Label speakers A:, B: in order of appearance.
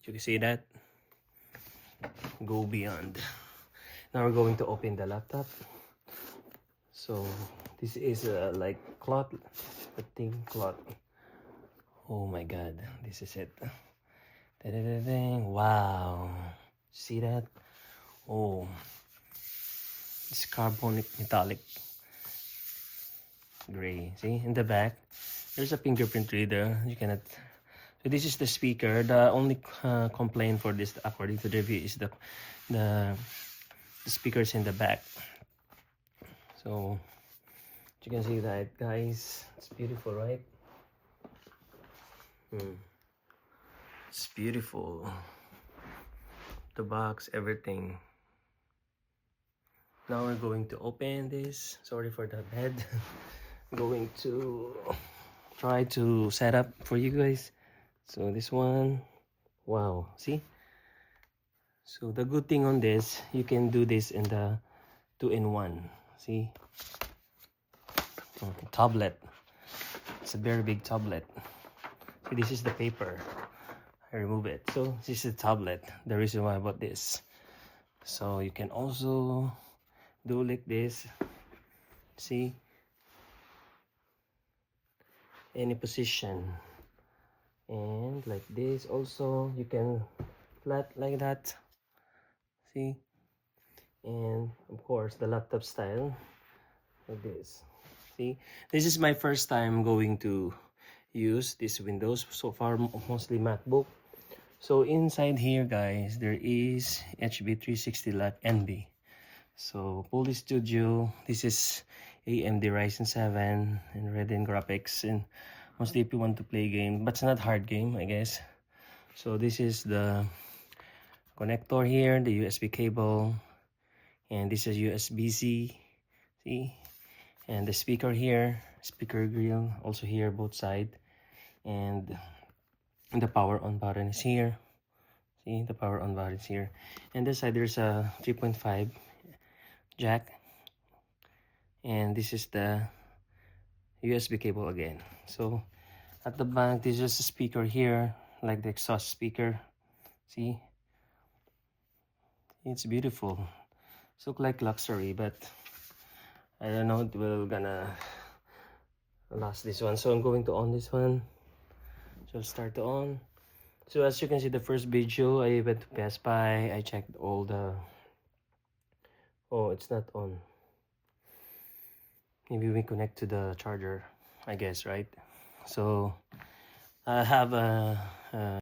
A: You can see that. Go beyond. Now we're going to open the laptop. So this is like cloth, a thin cloth. Oh my god, this is it. Wow, see that? Oh, it's carbonic metallic gray. See in the back, there's a fingerprint reader. You cannot. So this is the speaker. The only complaint for this, according to the review, is the speakers in the back. So you can see that, guys. It's beautiful, right? It's beautiful. The box, everything. Now we're going to open this. Sorry for the bed. I'm going to try to set up for you guys. So this one, wow, see? So the good thing on this, you can do this in the 2-in-1. See? Tablet. It's a very big tablet. See, this is the paper. I remove it. So this is a tablet. The reason why I bought this. So you can also do like this. See? Any position. And like this also, you can flat like that. See? And of course the laptop style like this. See, this is my first time going to use this Windows. So far mostly MacBook. So inside here, guys, there is HB360 Lat NB. So Poly Studio, this is AMD Ryzen 7 and Radeon graphics, and mostly if you want to play game, but it's not hard game, I guess. So this is the connector here, the USB cable, and this is USB-C. See, and the speaker here, speaker grill also here, both side, and the power on button is here. See, the power on button is here, and this side there's a 3.5 jack, and this is the USB cable again. So at the back there's just a speaker here, like the exhaust speaker. See, it's beautiful. It's look like luxury, but I don't know if we're gonna last this one. So I'm going to on this one. So start to on. So as you can see, the first video, I went to Best Buy. I checked all the... Oh, it's not on. Maybe we connect to the charger, I guess, right? So I have a